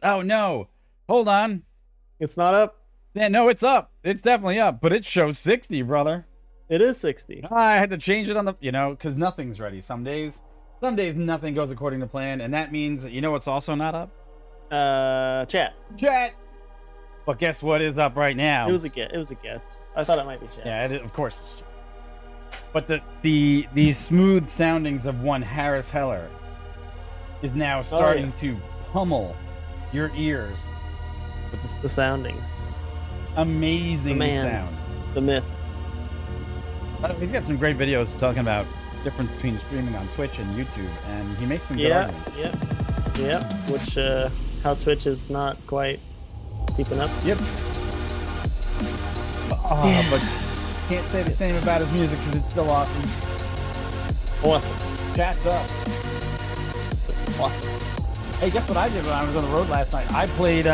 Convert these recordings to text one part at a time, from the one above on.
Oh no, hold on. It's not up. Yeah, no, it's up. It's definitely up, but it shows 60, brother. It is 60. I had to change it on the, because nothing's ready. Some days nothing goes according to plan, and that means, what's also not up? Chat. Chat. But guess what is up right now? It was a guess. I thought it might be chat. Yeah, of course it's chat. But the smooth soundings of one Harris Heller is now starting to pummel your ears with the soundings. Amazing sound. The myth. He's got some great videos talking about the difference between streaming on Twitch and YouTube, and he makes some good arguments. Yep. Which, how Twitch is not quite keeping up. Yep. But can't say the same about his music because it's still awesome. Awesome. Chat's up. Awesome. Hey, guess what I did when I was on the road last night? I played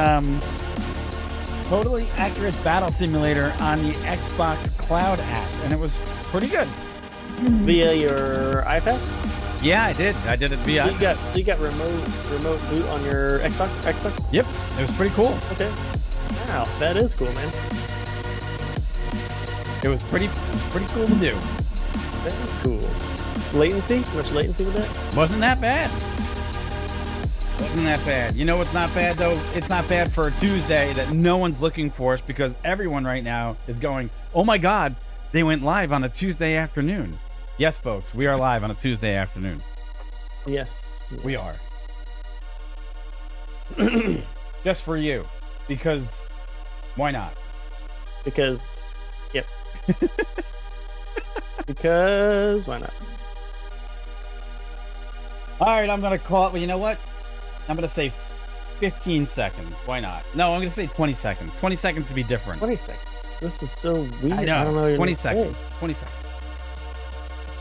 Totally Accurate Battle Simulator on the Xbox Cloud app, and it was pretty good. Via your iPad? Yeah, I did. I did it via. So you got remote boot on your Xbox? Yep, it was pretty cool. Okay. Wow, that is cool, man. It was pretty cool to do. That is cool. Latency? Much latency with that? Wasn't that bad. Wasn't that bad. You know what's not bad, though? It's not bad for a Tuesday that no one's looking for us because everyone right now is going, oh my God, they went live on a Tuesday afternoon. Yes, folks, we are live on a Tuesday afternoon. Yes. We are. Just for you. Because, why not? Because, yep. Because, why not? All right, I'm going to call it, well, you know what? I'm going to say 15 seconds. Why not? No, I'm going to say 20 seconds. 20 seconds to be different. 20 seconds. This is so weird. I know. I don't know what 20 seconds. 20 seconds.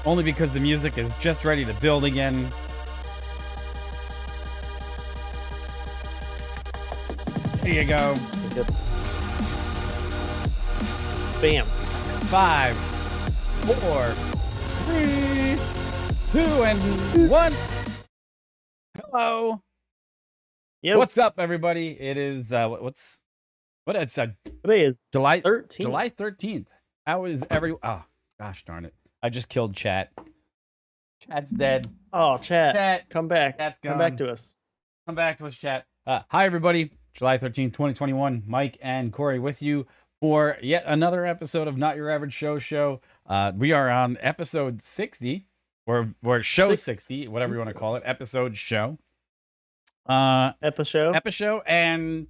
Only because the music is just ready to build again. There you go. Bam. 5, 4, 3, 2, and 1. Hello. Yo. What's up, everybody? It is today is July 13th. July 13th. How is oh gosh darn it. I just killed chat. Chat's dead. Oh, chat. Chat. Come back. Chat's gone. Come back to us. Come back to us, chat. Hi everybody. July 13th, 2021. Mike and Corey with you for yet another episode of Not Your Average Show. We are on episode 60 or show 60, whatever you want to call it. Episode show. Episode, and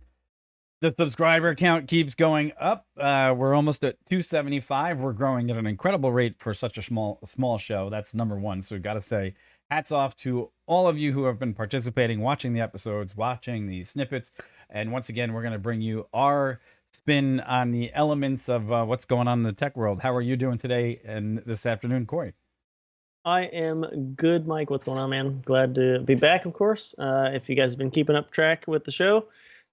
the subscriber count keeps going up. We're almost at 275. We're growing at an incredible rate for such a small show. That's number one. So we've got to say hats off to all of you who have been participating, watching the episodes, watching the snippets. And once again, we're going to bring you our spin on the elements of what's going on in the tech world. How are you doing today and this afternoon, Corey? I am good, Mike. What's going on, man? Glad to be back, of course. If you guys have been keeping up track with the show,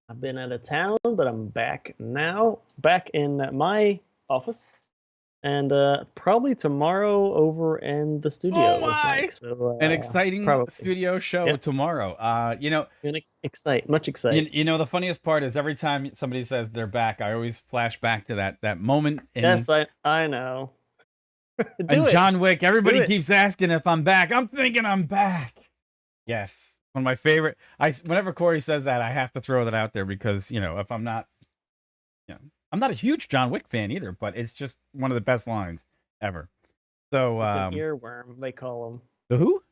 I've been out of town, but I'm back now, back in my office, and probably tomorrow over in the studio. Oh with Mike. So, an exciting studio show tomorrow. Much excited. You the funniest part is every time somebody says they're back, I always flash back to that moment. Yes, I know. John Wick, everybody keeps asking if I'm back. I'm thinking I'm back. Yes. One of my favorite. Whenever Corey says that, I have to throw that out there because, if I'm not, I'm not a huge John Wick fan either, but it's just one of the best lines ever. So, it's an earworm, they call them. The who?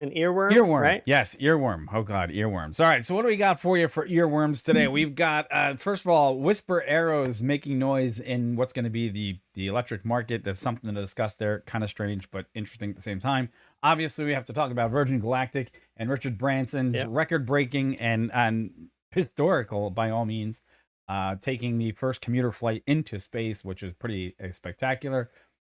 An earworm? Earworm, right? Yes, earworm. Oh, God, earworms. All right, so what do we got for you for earworms today? We've got, first of all, Whisper Aeros making noise in what's going to be the electric market. There's something to discuss there. Kind of strange, but interesting at the same time. Obviously, we have to talk about Virgin Galactic and Richard Branson's record-breaking and historical, by all means, taking the first commuter flight into space, which is pretty spectacular.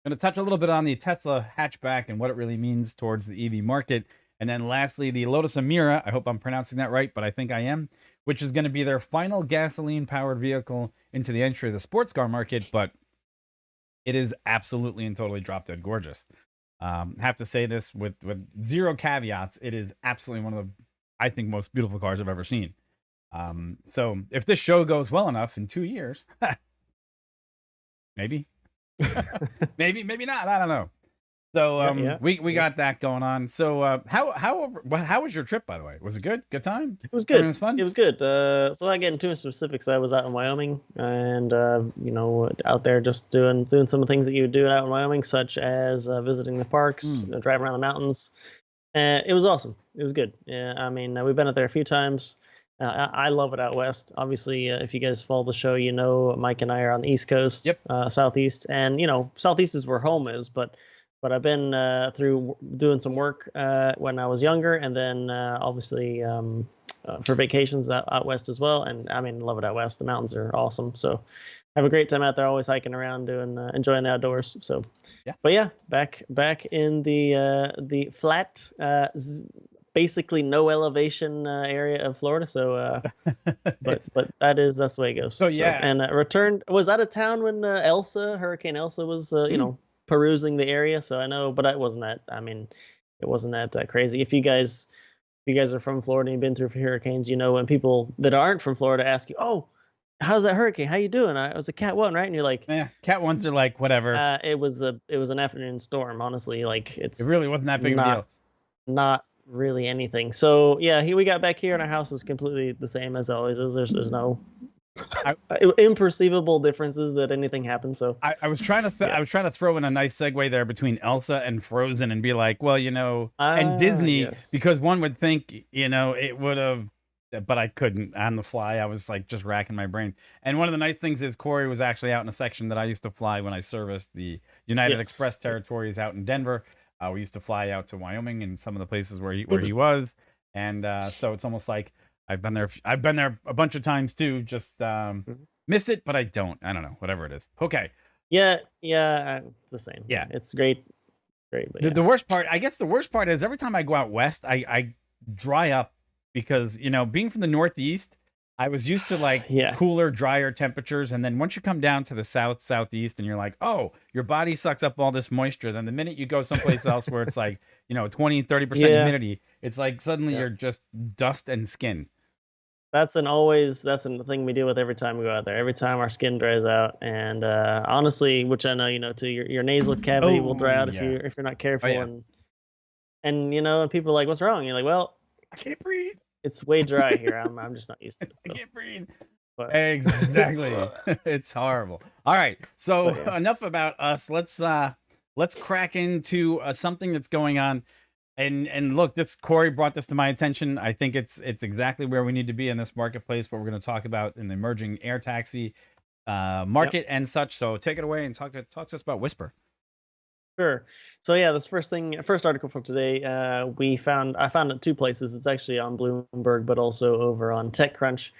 Going to touch a little bit on the Tesla hatchback and what it really means towards the EV market. And then lastly, the Lotus Emira, I hope I'm pronouncing that right, but I think I am, which is going to be their final gasoline-powered vehicle into the entry of the sports car market, but it is absolutely and totally drop-dead gorgeous. Have to say this with zero caveats, it is absolutely one of the, I think, most beautiful cars I've ever seen. So if this show goes well enough in 2 years, maybe, maybe not. I don't know. So we got that going on. So how was your trip, by the way? Was it good? Good time? It was good. Everything was fun? It was good. So I get into specifics. I was out in Wyoming, and out there just doing some of the things that you would do out in Wyoming, such as visiting the parks, driving around the mountains. It was awesome. It was good. Yeah, I mean, we've been out there a few times. I love it out west. Obviously, if you guys follow the show, Mike and I are on the East Coast, Southeast, and Southeast is where home is. But I've been through doing some work when I was younger, and then obviously for vacations out west as well. And I mean, love it out west. The mountains are awesome. So have a great time out there. Always hiking around, doing enjoying the outdoors. So but yeah, back in the flat, basically no elevation area of Florida. So but that's the way it goes. So yeah, and returned, was out of town when Hurricane Elsa was perusing the area. So I know, but it wasn't that crazy. If you guys are from Florida and you've been through hurricanes, when people that aren't from Florida ask you, "Oh, how's that hurricane? How you doing?" It was a Cat 1, right? And you're like, yeah, Cat 1s are like whatever. It was an afternoon storm, honestly. Like it really wasn't that big of a deal. Not really anything. So yeah, we got back here and our house is completely the same as it always is. There's no imperceivable differences that anything happens. So I was trying to throw in a nice segue there between Elsa and Frozen and be like, well, and Disney, because one would think, it would have, but I couldn't on the fly. I was like just racking my brain. And one of the nice things is Corey was actually out in a section that I used to fly when I serviced the United Express territories out in Denver. We used to fly out to Wyoming and some of the places where he was. And so it's almost like I've been there a bunch of times too. Just miss it, but I don't know, whatever it is. Okay. Yeah, the same. Yeah, it's great. But the worst part, I guess, is every time I go out west, I dry up because being from the Northeast, I was used to cooler, drier temperatures, and then once you come down to the southeast, and you're like, oh, your body sucks up all this moisture. Then the minute you go someplace else where it's like 20-30% humidity, it's like suddenly you're just dust and skin. That's a thing we deal with every time we go out there. Every time our skin dries out, and honestly, which I know too, your nasal cavity will dry out if you're not careful. And and people are like, "What's wrong?" You're like, "Well, I can't breathe. It's way dry here. I'm just not used to it." So. I can't breathe. But. Exactly. It's horrible. All right, so enough about us. Let's crack into something that's going on. And look, Corey brought this to my attention. I think it's exactly where we need to be in this marketplace, what we're going to talk about in the emerging air taxi market and such. So take it away and talk to us about Whisper. Sure. So yeah, this first article from today, I found it 2 places. It's actually on Bloomberg, but also over on TechCrunch.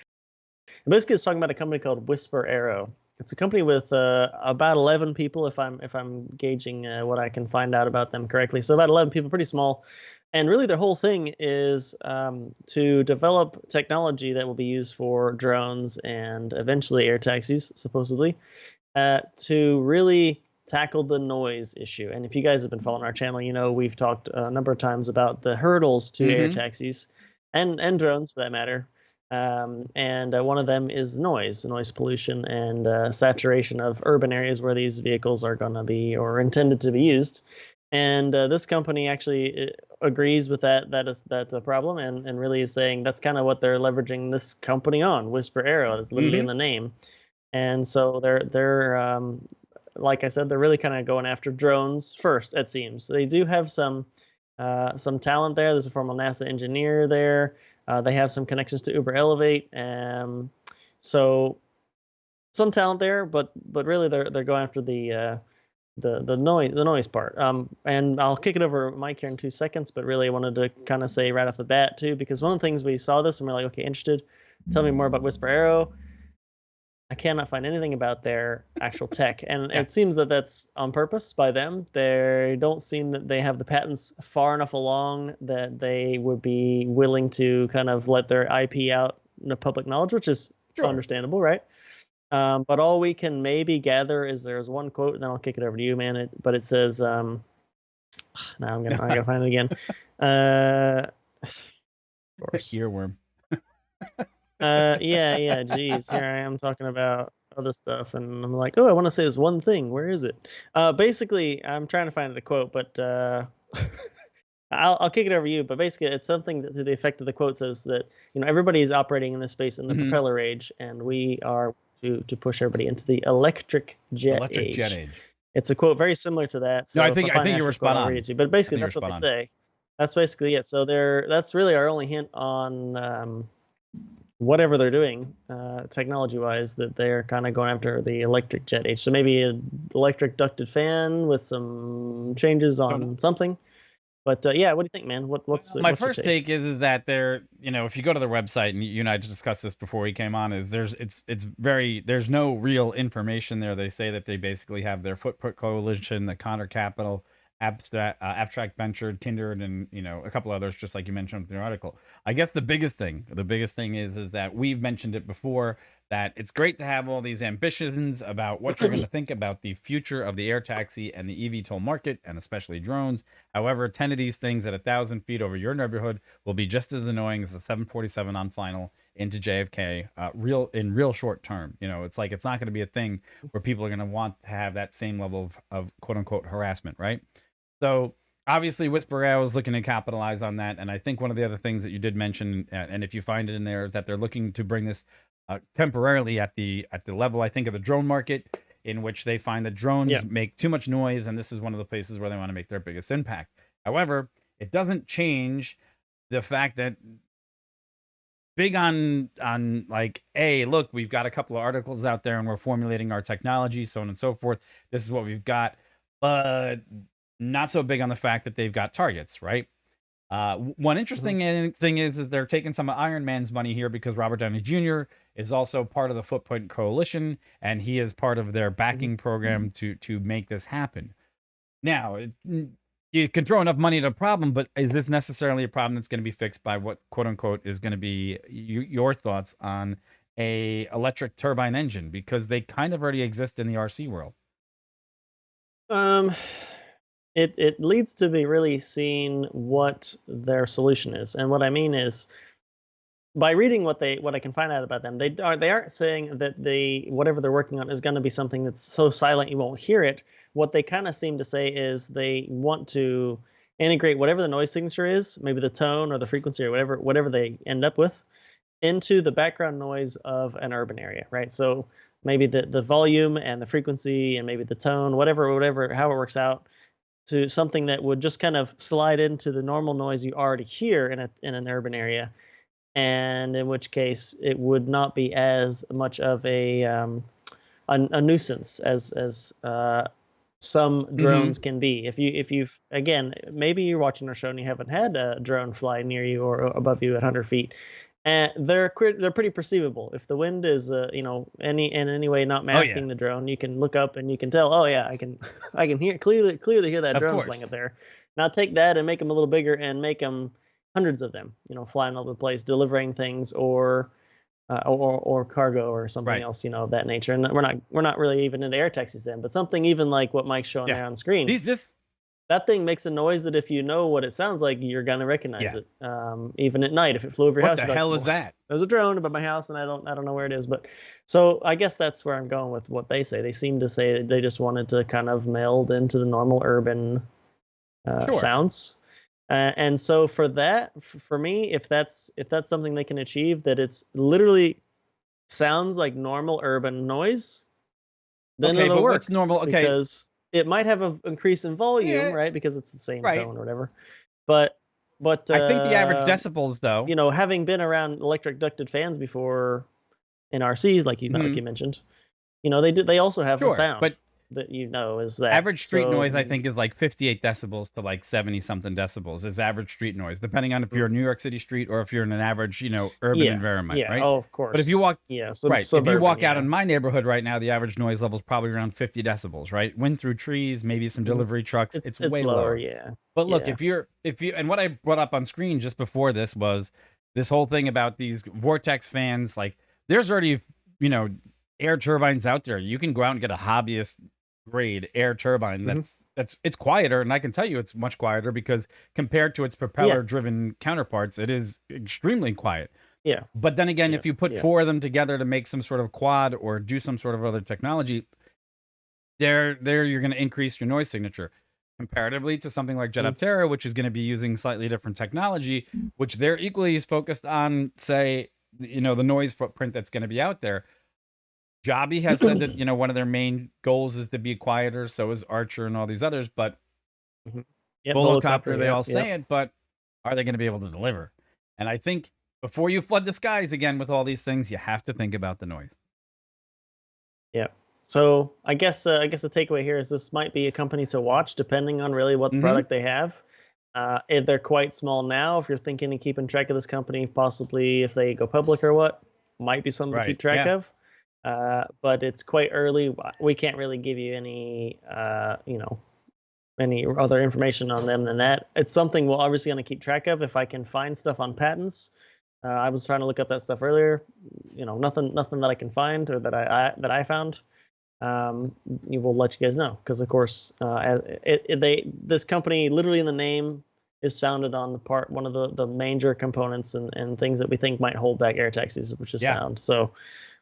And basically, it's talking about a company called Whisper Aero. It's a company with about 11 people, if I'm gauging what I can find out about them correctly. So about 11 people, pretty small. And really, their whole thing is to develop technology that will be used for drones and eventually air taxis, supposedly, to really tackle the noise issue. And if you guys have been following our channel, we've talked a number of times about the hurdles to air taxis and drones, for that matter. And one of them is noise pollution and saturation of urban areas where these vehicles are going to be or intended to be used. And this company actually agrees with that. That's a problem, and really is saying that's kind of what they're leveraging this company on. Whisper Aero, that's literally in the name. And so they're like I said, they're really kind of going after drones first. It seems they do have some talent there. There's a former NASA engineer there. They have some connections to Uber Elevate, so some talent there. But really, they're going after the noise part. And I'll kick it over to Mike here in 2 seconds. But really, I wanted to kind of say right off the bat too, because one of the things we saw this and we're like, okay, interested. Tell me more about Whisper Aero. I cannot find anything about their actual tech, and it seems that that's on purpose by them. They don't seem that they have the patents far enough along that they would be willing to kind of let their IP out in the public knowledge, which is understandable, right? But all we can maybe gather is there's one quote, and then I'll kick it over to you, man. But it says, now I gotta find it again. Of course. Earworm. Yeah. Geez, here I am talking about other stuff, and I'm like, oh, I want to say this one thing. Where is it? Basically, I'm trying to find the quote, but I'll kick it over to you. But basically, it's something to the effect of the quote says that everybody is operating in this space in the Mhm. propeller age, and we are to push everybody into the electric jet Electric jet age. age. It's a quote very similar to that. No, So if I I find the think you were actual quote, spot I'll read on. it to you. But I basically, think you were that's what spot they on. say. That's basically it. So that's really our only hint on whatever they're doing, technology-wise, that they're kind of going after the electric jet age. So maybe an electric ducted fan with some changes Don't know. on something. But yeah, what do you think, man? What's My what's your first take? take is that they're, if you go to their website, and you and I just discussed this before he came on, is it's very, there's no real information there. They say that they basically have their Footprint Coalition, the Connor Capital, Abstract Venture, Kindred, and a couple others, just like you mentioned in your article. I guess the biggest thing is that we've mentioned it before, that it's great to have all these ambitions about what you're going to think about the future of the air taxi and the eVTOL market, and especially drones. However, 10 of these things at 1,000 feet over your neighborhood will be just as annoying as a 747 on final into JFK, real short term. It's like it's not going to be a thing where people are going to want to have that same level of quote unquote harassment, right? So obviously, Whisper Aero is looking to capitalize on that, and I think one of the other things that you did mention, and if you find it in there, is that they're looking to bring this temporarily at the level, I think, of the drone market, in which they find that drones Yeah. make too much noise, and this is one of the places where they want to make their biggest impact. However, it doesn't change the fact that big on like, hey, look, we've got a couple of articles out there, and we're formulating our technology, so on and so forth. This is what we've got, but not so big on the fact that they've got targets, right? One Mhm. interesting thing is that they're taking some of Iron Man's money here, because Robert Downey Jr. is also part of the Footprint Coalition, and he is part of their Mhm. backing program to make this happen. Now, you can throw enough money at a problem, but is this necessarily a problem that's going to be fixed by what quote unquote is going to be your thoughts on a electric turbine engine? Because they kind of already exist in the RC world. Um, it leads to me really seeing what their solution is, and what I mean is by reading what I can find out about them, they aren't saying that whatever they're working on is going to be something that's so silent you won't hear it. What they kind of seem to say is they want to integrate whatever the noise signature is, maybe the tone or the frequency or whatever they end up with, into the background noise of an urban area, right? So maybe the volume and the frequency and maybe the tone, whatever, how it works out to something that would just kind of slide into the normal noise you already hear in an urban area, and in which case it would not be as much of a nuisance as some Mm-hmm. drones can be. If you've again, maybe you're watching our show and you haven't had a drone fly near you or above you at 100 feet, and they're pretty perceivable. If the wind is in any way not Oh yeah, masking the drone, you can look up and you can tell. Oh yeah, I can I can hear clearly hear that of drone flying course. up there. Now take that and make them a little bigger and make them hundreds of them, flying all over the place, delivering things or cargo or something Right. else, of that nature. And we're not really even into air taxis then, but something even like what Mike's showing Yeah. there on screen. These this That thing makes a noise that if you know what it sounds like, you're gonna recognize Yeah. it. Even at night, if it flew over your What house, the you're like, hell is well, that? there's a drone above my house, and I don't know where it is. But so I guess that's where I'm going with what they say. They seem to say that they just wanted to kind of meld into the normal urban Sure. sounds. And so for that, for me, if that's something they can achieve, that it's literally sounds like normal urban noise, then Okay, it'll but what's work normal? Okay. because it might have an increase in volume, Yeah. right? Because it's the same Right. tone or whatever. But but I think the average decibels, though. having been around electric ducted fans before in RCs, like Mhm. you mentioned, they also have a Sure, sound but that is that. average street So noise, I think, is like 58 decibels to like 70 something decibels is average street noise, depending on if you're mm, a New York City street or if you're in an average, urban yeah, environment, yeah. right? Oh, of But if you course. walk, Yeah, right, if you suburban. walk out Yeah. in my neighborhood right now, the average noise level is probably around 50 decibels, right? Wind through trees, maybe some Mhm. delivery trucks, It's it's it's way lower. lower. Yeah. But look, Yeah. and what I brought up on screen just before this was this whole thing about these vortex fans. Like, there's already, you know, air turbines out there. You can go out and get a hobbyist grade air turbine Hmm. it's quieter, and I can tell you it's much quieter because compared to its Yeah. propeller driven counterparts, it is extremely quiet. Yeah. But then again, Yeah. if you put Yeah. 4 of them together to make some sort of quad or do some sort of other technology, there you're going to increase your noise signature comparatively to something like Jet Mhm. Aptera, which is going to be using slightly different technology, which they're equally as focused on, say, the noise footprint that's going to be out there. Joby has said that, one of their main goals is to be quieter. So is Archer and all these others, but Mhm. Yep, the Volocopter, they all yep. say it, but are they going to be able to deliver? And I think before you flood the skies again with all these things, you have to think about the noise. Yeah. So I guess the takeaway here is this might be a company to watch, depending on really what product they have. They're quite small now. If you're thinking of keeping track of this company, possibly if they go public or what, might be something to keep track of. But it's quite early. We can't really give you any any other information on them than that. It's something we're obviously going to keep track of. If I can find stuff on patents, I was trying to look up that stuff earlier. Nothing that I can find or that I found. You will let you guys know because, of course, this company literally in the name is founded on one of the major components and things that we think might hold back air taxis, which is sound. So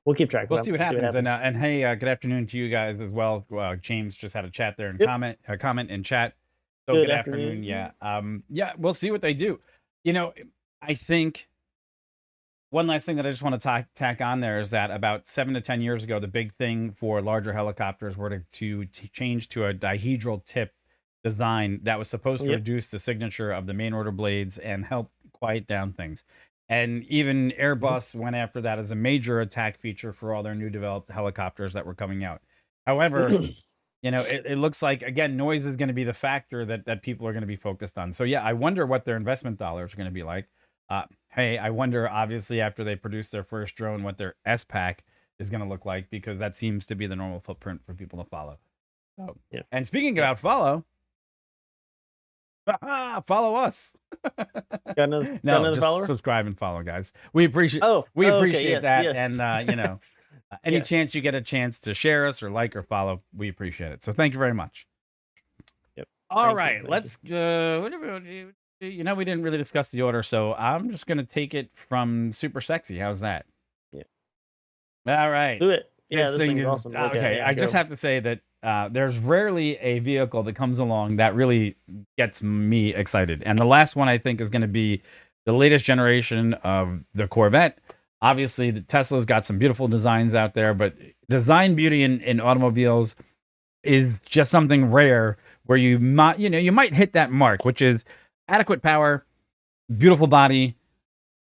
we'll keep track. We'll see what happens. And hey, good afternoon to you guys as well. James just had a chat there and comment in chat. So good afternoon. Yeah. We'll see what they do. I think one last thing that I just want to tack on there is that about 7 to 10 years ago, the big thing for larger helicopters were to change to a dihedral tip design that was supposed to reduce the signature of the main rotor blades and help quiet down things. And even Airbus went after that as a major attack feature for all their new developed helicopters that were coming out. However, it looks like, again, noise is going to be the factor that people are going to be focused on. So yeah, I wonder what their investment dollars are going to be like. Hey, I wonder, obviously, after they produce their first drone, what their S-Pack is going to look like, because that seems to be the normal footprint for people to follow. So, and speaking about follow us. Got another follower? Subscribe and follow, guys. We appreciate appreciate that. Yes. And any chance you get a chance to share us or like or follow, we appreciate it. So thank you very much. Yep. All right, let's what do we didn't really discuss the order, so I'm just gonna take it from Super Sexy. How's that? Yeah. All right. Do it. Yeah, this thing is awesome. Okay, I just have to say that there's rarely a vehicle that comes along that really gets me excited. And the last one I think is going to be the latest generation of the Corvette. Obviously, the Tesla's got some beautiful designs out there, but design beauty in automobiles is just something rare where you might hit that mark, which is adequate power, beautiful body,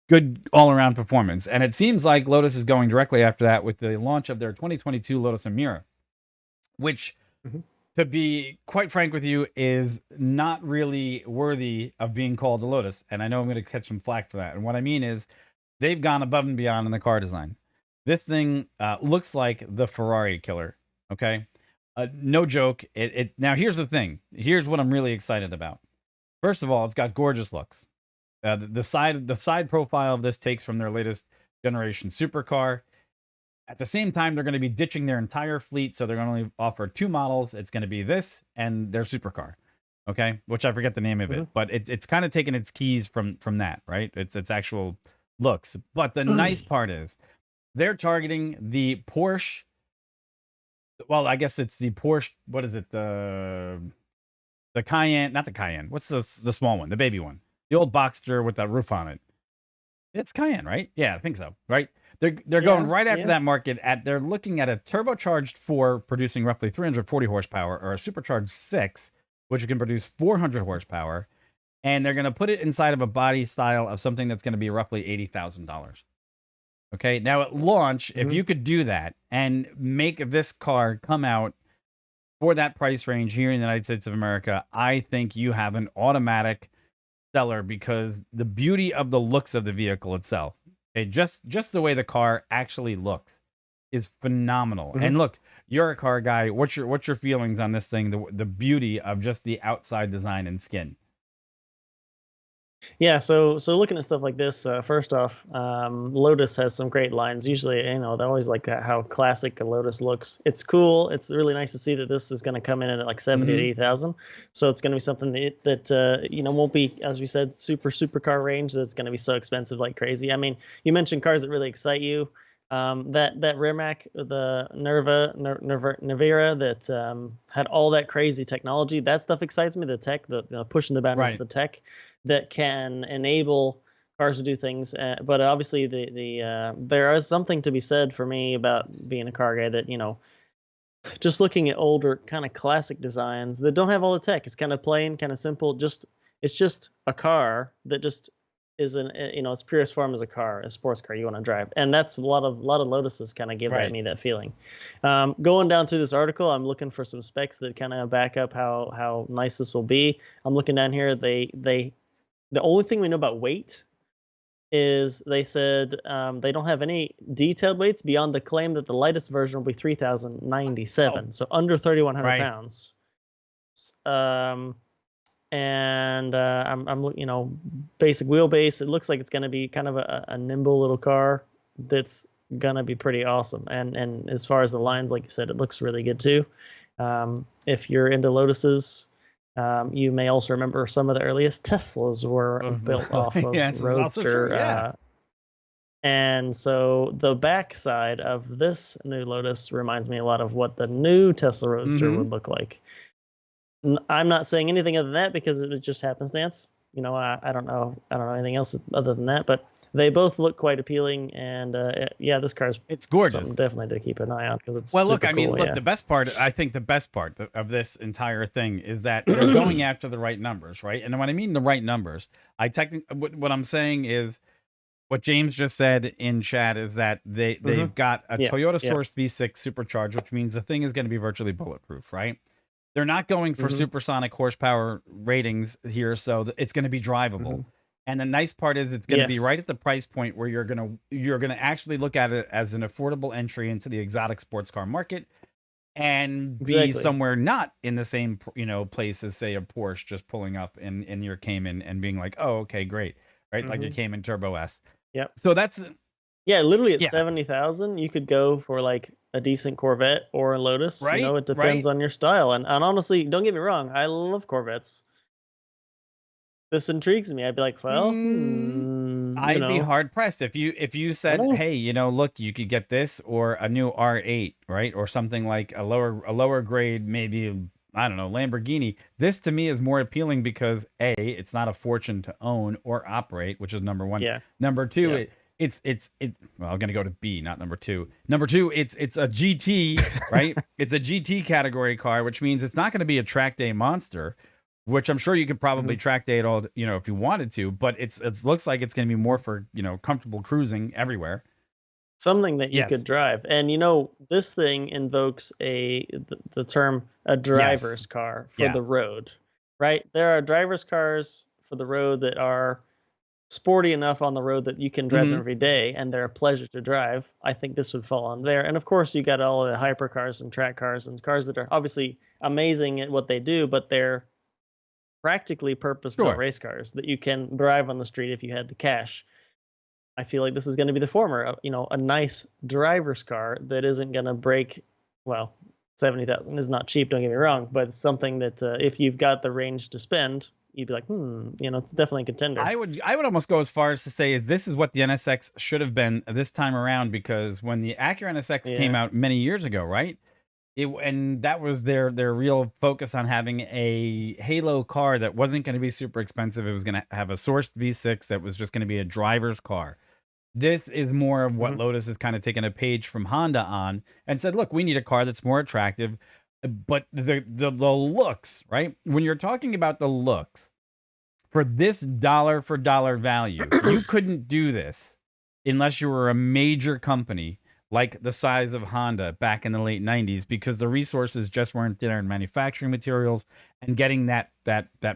good all-around performance. And it seems like Lotus is going directly after that with the launch of their 2022 Lotus Emira, which, to be quite frank with you, is not really worthy of being called a Lotus. And I know I'm going to catch some flack for that. And what I mean is they've gone above and beyond in the car design. This thing looks like the Ferrari killer, okay? No joke. Now, here's the thing. Here's what I'm really excited about. First of all, it's got gorgeous looks. The side profile of this takes from their latest generation supercar. At the same time, they're going to be ditching their entire fleet, so they're going to only offer 2 models. It's going to be this and their supercar, okay? Which I forget the name of it, but it's kind of taking its keys from that, right? It's actual looks. But the nice part is they're targeting the Porsche. Well, I guess it's the Porsche. What is it? The Cayenne, not the Cayenne. What's the small one? The baby one. The old Boxster with that roof on it. It's Cayenne, right? Yeah, I think so. Right? They're going right after that market. They're looking at a turbocharged 4 producing roughly 340 horsepower, or a supercharged 6, which can produce 400 horsepower, and they're going to put it inside of a body style of something that's going to be roughly $80,000. Okay, now at launch, if you could do that and make this car come out for that price range here in the United States of America, I think you have an automatic seller, because the beauty of the looks of the vehicle itself, okay, just the way the car actually looks is phenomenal. And look, you're a car guy. What's your feelings on this thing? The beauty of just the outside design and skin. Yeah, so looking at stuff like this, first off, Lotus has some great lines. Usually, they always like that, how classic a Lotus looks. It's cool. It's really nice to see that this is going to come in at like 70 to Hmm. 80,000. So it's going to be something that won't be, as we said, super car range. That's going to be so expensive like crazy. I mean, you mentioned cars that really excite you. That Rimac, the Nervera that had all that crazy technology. That stuff excites me. The tech, the pushing the boundaries of Right. the tech that can enable cars to do things. But obviously, there is something to be said for me about being a car guy that just looking at older kind of classic designs that don't have all the tech. It's kind of plain, kind of simple. It's just a car that just is its purest form as a car, a sports car you want to drive, and that's a lot of Lotuses kind of give that Right. me that feeling. Going down through this article, I'm looking for some specs that kind of back up how nice this will be. I'm looking down here. The only thing we know about weight is they said they don't have any detailed weights beyond the claim that the lightest version will be Oh, 3,097, so under 3,100 right. pounds. Um, and I'm looking, basic wheelbase. It looks like it's going to be kind of a nimble little car that's going to be pretty awesome. And as far as the lines, like you said, it looks really good too. If you're into Lotuses, you may also remember some of the earliest Teslas were built off of Yes, it's also true. Roadster. Yeah. And so the backside of this new Lotus reminds me a lot of what the new Tesla Roadster Hmm. would look like. I'm not saying anything other than that because it was just happenstance. I don't know. I don't know anything else other than that, but they both look quite appealing. And yeah, this car's It's something gorgeous. definitely to keep an eye on because it's Well, look, super I mean, cool. look, Yeah. the best part, I think the best part of this entire thing is that they're going after the right numbers, right? And when I mean the right numbers, what I'm saying is what James just said in chat is that Hmm. they've got a Yeah. Toyota Yeah. sourced V6 supercharged, which means the thing is going to be virtually bulletproof, right? They're not going for Hmm. supersonic horsepower ratings here, so it's going to be drivable. Hmm. And the nice part is it's going to be right Yes. at the price point where you're gonna actually look at it as an affordable entry into the exotic sports car market and be Exactly. somewhere not in the same place as say a Porsche just pulling up in your Cayman and being like, oh, okay, great, right? Like your Hmm. Cayman Turbo S. Yep. So that's Yeah, literally at yeah, 70,000, you could go for like a decent Corvette or a Lotus. right, It depends right. on your style. And honestly, don't get me wrong, I love Corvettes. This intrigues me. I'd be like, well, Mm, you I'd be know, hard pressed if you I don't said, know. "Hey, look, you could get this or a new R8, right? Or something like a lower grade, maybe I don't know, Lamborghini." This to me is more appealing because A, it's not a fortune to own or operate, which is number one. Yeah, Number two, yeah. it well, I'm gonna go to B, not number two. Number two, it's a GT, right? It's a GT category car, which means it's not gonna be a track day monster, which I'm sure you could Hmm. probably track day it all, if you wanted to, but it looks like it's going to be more for, comfortable cruising everywhere. Something that you could Yes. drive. And this thing invokes the term a Yes. driver's car for Yeah. the road, right? There are driver's cars for the road that are sporty enough on the road that you can drive them Mhm. every day and they're a pleasure to drive. I think this would fall on there. And of course, you got all the hypercars and track cars and cars that are obviously amazing at what they do, but they're practically purpose-built Sure. race cars that you can drive on the street if you had the cash. I feel like this is going to be the former, a nice driver's car that isn't going to break. Well, 70,000 is not cheap, don't get me wrong, but it's something that if you've got the range to spend, you'd be like, it's definitely a contender. I would almost go as far as to say is this is what the NSX should have been this time around, because when the Acura NSX came Yeah. out many years ago, right? And that was their real focus on having a halo car that wasn't going to be super expensive. It was going to have a sourced V6 that was just going to be a driver's car. This is more of what Hmm. Lotus has kind of taken a page from Honda on and said, look, we need a car that's more attractive. But the looks, right? When you're talking about the looks, for this dollar for dollar value, you couldn't do this unless you were a major company like the size of Honda back in the late 90s, because the resources just weren't there in manufacturing materials and getting that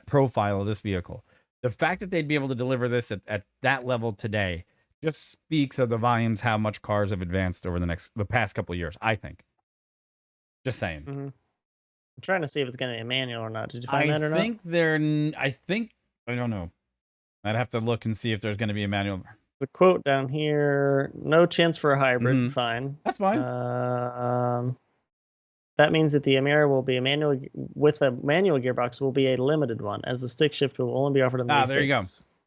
profile of this vehicle. The fact that they'd be able to deliver this at that level today just speaks of the volumes, how much cars have advanced over the past couple of years, I think. Just saying. Hmm. I'm trying to see if it's going to be a manual or not. Did you find I that or not? think they're I think I don't know. I'd have to look and see if there's going to be a manual. The quote down here: no chance for a hybrid. Fine. That's fine. That means that the Emira will be a manual with a manual gearbox will be a limited one, as the stick shift will only be offered in the V6. There you go.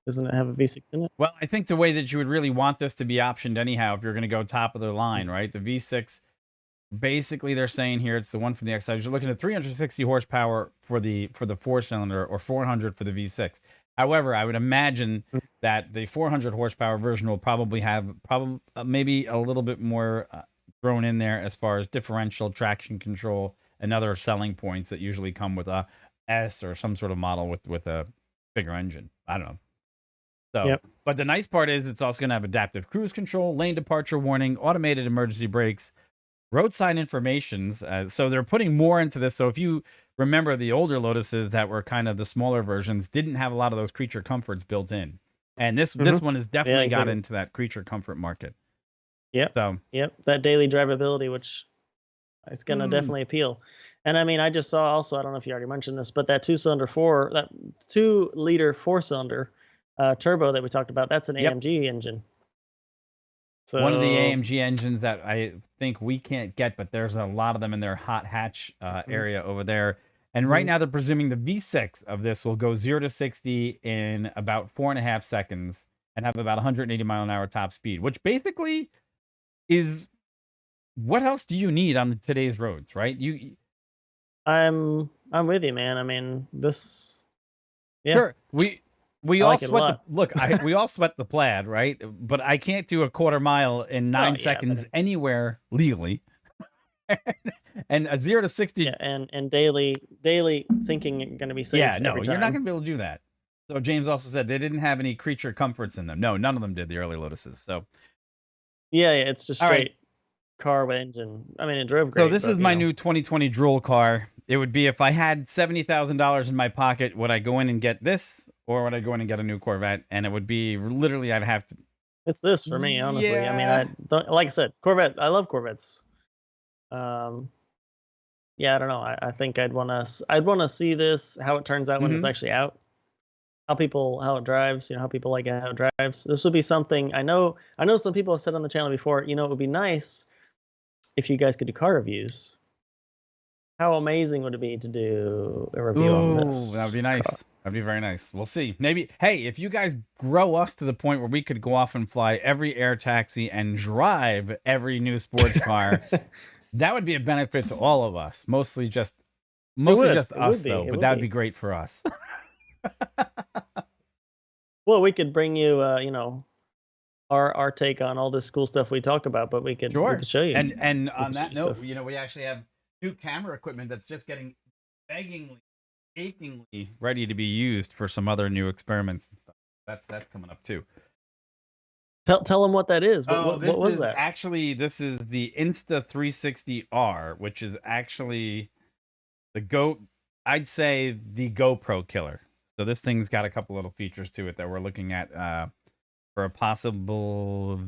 Doesn't it have a V6 in it? Well, I think the way that you would really want this to be optioned anyhow, if you're going to go top of the line, right? The V6, basically they're saying here, it's the one from the X-Size. You're looking at 360 horsepower for the 4-cylinder or 400 for the V6. However, I would imagine that the 400 horsepower version will probably have maybe a little bit more thrown in there as far as differential, traction control, and other selling points that usually come with a S or some sort of model with a bigger engine. I don't know. So, But the nice part is it's also going to have adaptive cruise control, lane departure warning, automated emergency brakes, road sign informations. So they're putting more into this. So if you remember, the older Lotuses that were kind of the smaller versions didn't have a lot of those creature comforts built in. And this one has definitely got into that creature comfort market. Yep. So that daily drivability, which is going to definitely appeal. And I mean, I just saw also, I don't know if you already mentioned this, but that 2-liter 4-cylinder turbo that we talked about, that's an AMG engine. So one of the AMG engines that I think we can't get, but there's a lot of them in their hot hatch area over there. And right now they're presuming the V6 of this will go 0 to 60 in about 4.5 seconds and have about 180 mile an hour top speed, which basically is what else do you need on today's roads, right? I'm with you, man. I mean, this. Yeah. Sure. We all sweat we all sweat the plaid, right? But I can't do a quarter mile in 9 seconds anywhere legally. And a 0 to 60. Yeah, and daily thinking you're going to be safe. Yeah, no, you're not going to be able to do that. So James also said they didn't have any creature comforts in them. No, none of them did, the early Lotuses. So yeah, it's just straight car with engine. I mean, it drove great. So this is my new 2020 drool car. It would be if I had $70,000 in my pocket, would I go in and get this, or would I go in and get a new Corvette? And it would be literally, I'd have to. It's this for me, honestly. I mean, I don't, like I said, Corvette. I love Corvettes. Yeah, I don't know. I think I'd want to see this, how it turns out when it's actually out, how it drives, how people like how it drives. This would be something I know some people have said on the channel before, it would be nice if you guys could do car reviews. How amazing would it be to do a review on this? That would be nice. That'd be very nice. We'll see. Maybe, hey, if you guys grow us to the point where we could go off and fly every air taxi and drive every new sports car, that would be a benefit to all of us. Mostly just us, though. But that would be great for us. Well, we could bring you, our take on all this cool stuff we talk about, but we could show you. And on that note, we actually have new camera equipment that's just getting achingly ready to be used for some other new experiments and stuff. That's coming up too. Tell them what that is. What was that? Actually, this is the Insta360R, which is actually I'd say the GoPro killer. So this thing's got a couple little features to it that we're looking at for a possible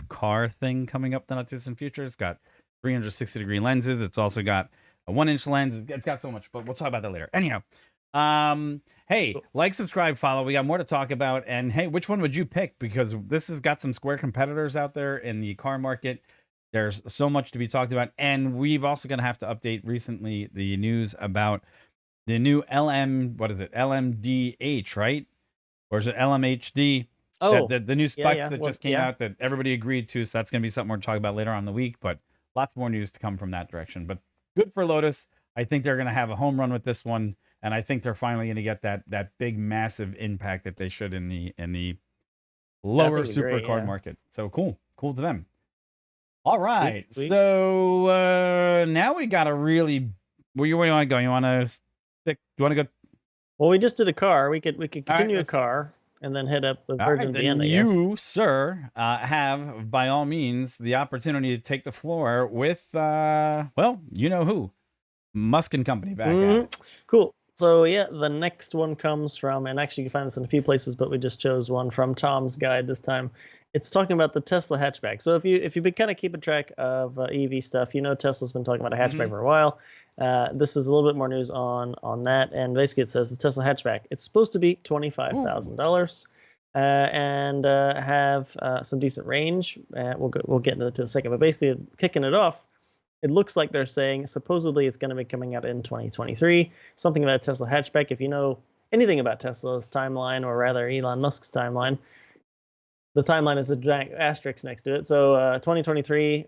car thing coming up in the not distant future. It's got 360-degree lenses. It's also got a 1-inch lens. It's got so much, but we'll talk about that later. Anyhow, hey, like, subscribe, follow. We got more to talk about. And hey, which one would you pick? Because this has got some square competitors out there in the car market. There's so much to be talked about. And we've also going to have to update recently the news about the new LMDH, right? Or is it LMHD? Oh, the new specs that just came out that everybody agreed to. So that's going to be something we're talking about later on in the week. But lots more news to come from that direction. But good for Lotus. I think they're going to have a home run with this one, and I think they're finally going to get that big, massive impact that they should in the lower supercar market. So cool to them. All right, so now we got to really. Where you want to go? You want to stick? Do you want to go? Well, we just did a car. We could continue a car and then head up with Virgin Vienna. You, sir, have by all means the opportunity to take the floor with well, you know who, Musk and Company back at it. Cool. So yeah, the next one comes from, and actually you can find this in a few places, but we just chose one from Tom's Guide this time. It's talking about the Tesla hatchback. So if you've been kind of keeping track of EV stuff, Tesla's been talking about a hatchback for a while. This is a little bit more news on that, and basically it says the Tesla hatchback. It's supposed to be $25,000. and have some decent range. We'll get into it in a second, but basically kicking it off, it looks like they're saying supposedly it's going to be coming out in 2023. Something about Tesla hatchback. If you know anything about Tesla's timeline, or rather Elon Musk's timeline, the timeline is a giant asterisk next to it. So 2023,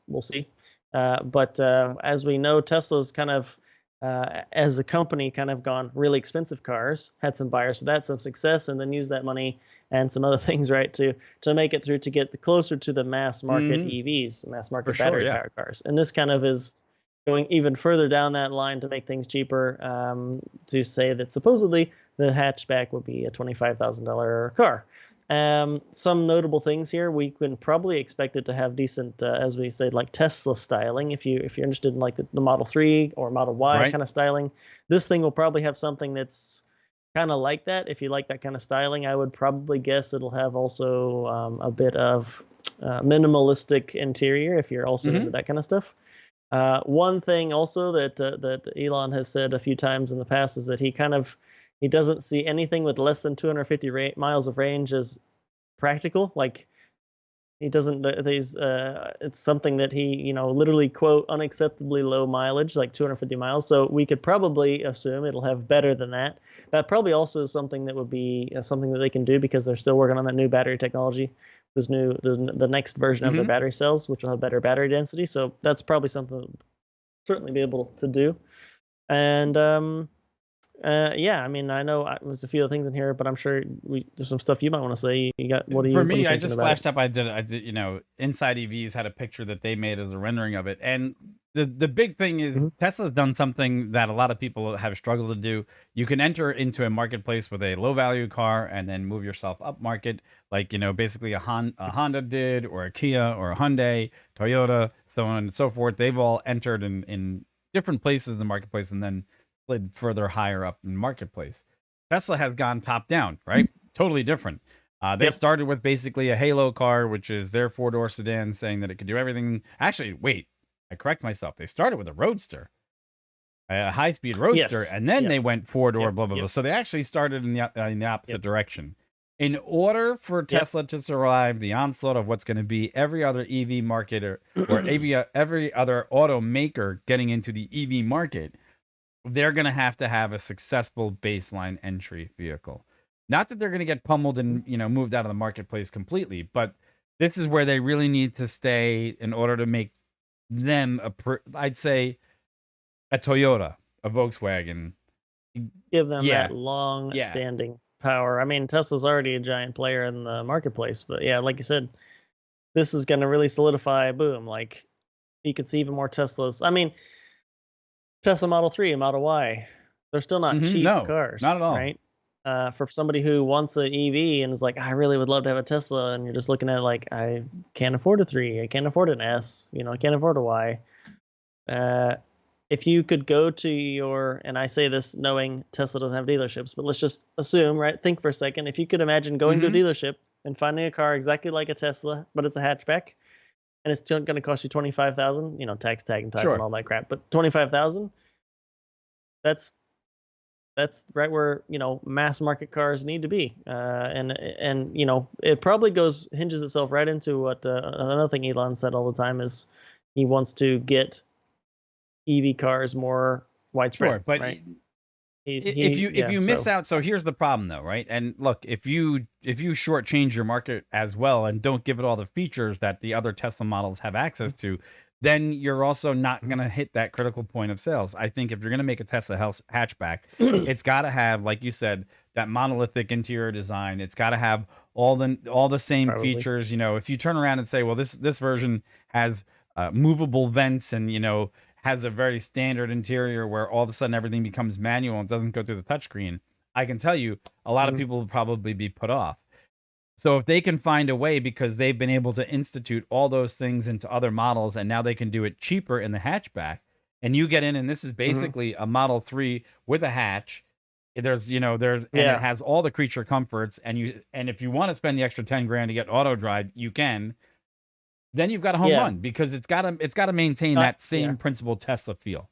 we'll see. But as we know, Tesla's kind of, as a company, kind of gone really expensive cars, had some buyers for that, some success, and then used that money and some other things, right, to make it through to get closer to the mass market EVs, mass market battery powered cars. And this kind of is going even further down that line to make things cheaper, to say that supposedly the hatchback would be a $25,000 car. Some notable things here. We can probably expect it to have decent, as we say, like Tesla styling. If you're interested in like the Model 3 or Model Y kind of styling, this thing will probably have something that's kind of like that. If you like that kind of styling, I would probably guess it'll have also a bit of minimalistic interior if you're also into that kind of stuff. One thing also that Elon has said a few times in the past is that he doesn't see anything with less than 250 miles of range as practical. Like, he doesn't. It's something that he, literally quote unacceptably low mileage, like 250 miles. So we could probably assume it'll have better than that. That probably also is something that would be something that they can do, because they're still working on that new battery technology. The next version of their battery cells, which will have better battery density. So that's probably something that certainly be able to do. And yeah, I mean, I know there's a few other things in here, but I'm sure there's some stuff you might want to say. You got what do you? For me, I just flashed up. I did. Inside EVs had a picture that they made as a rendering of it, and the big thing is Tesla's done something that a lot of people have struggled to do. You can enter into a marketplace with a low value car and then move yourself up market, like basically a Honda did, or a Kia, or a Hyundai, Toyota, so on and so forth. They've all entered in different places in the marketplace and then slid further higher up in the marketplace. Tesla has gone top down, right? Totally different. They started with basically a Halo car, which is their four-door sedan, saying that it could do everything. Actually, wait, I correct myself. They started with a Roadster, a high-speed Roadster, and then they went four-door, blah, blah, blah. So they actually started in the opposite direction. In order for Tesla to survive the onslaught of what's going to be every other EV market or every other automaker getting into the EV market, they're going to have a successful baseline entry vehicle. Not that they're going to get pummeled and, moved out of the marketplace completely, but this is where they really need to stay in order to make them I'd say a Toyota, a Volkswagen. Give them that long-standing power. I mean, Tesla's already a giant player in the marketplace, but yeah, like you said, this is going to really solidify, boom, like you could see even more Teslas. I mean, Tesla Model 3 and Model Y, they're still not cheap cars. Not at all. Right? For somebody who wants an EV and is like, I really would love to have a Tesla, and you're just looking at it like, I can't afford a 3, I can't afford an S, I can't afford a Y. If you could go to and I say this knowing Tesla doesn't have dealerships, but let's just assume, right? Think for a second. If you could imagine going to a dealership and finding a car exactly like a Tesla, but it's a hatchback, and it's going to cost you $25,000, tax tag and title and all that crap. But $25,000, that's right where mass market cars need to be. And it probably hinges itself right into what another thing Elon said all the time is he wants to get EV cars more widespread. Sure, but right? If you miss out, so here's the problem though, right? And look, if you shortchange your market as well and don't give it all the features that the other Tesla models have access to, then you're also not going to hit that critical point of sales. I think if you're going to make a Tesla hatchback, it's got to have, like you said, that monolithic interior design. It's got to have all the same features. If you turn around and say, well, this version has movable vents and has a very standard interior where all of a sudden everything becomes manual and doesn't go through the touchscreen, I can tell you a lot of people will probably be put off. So if they can find a way, because they've been able to institute all those things into other models, and now they can do it cheaper in the hatchback, and you get in, and this is basically a Model 3 with a hatch. There's, and it has all the creature comforts, and if you want to spend the extra 10 grand to get auto drive, you can. Then you've got a home run, because it's got to maintain that same principal Tesla feel.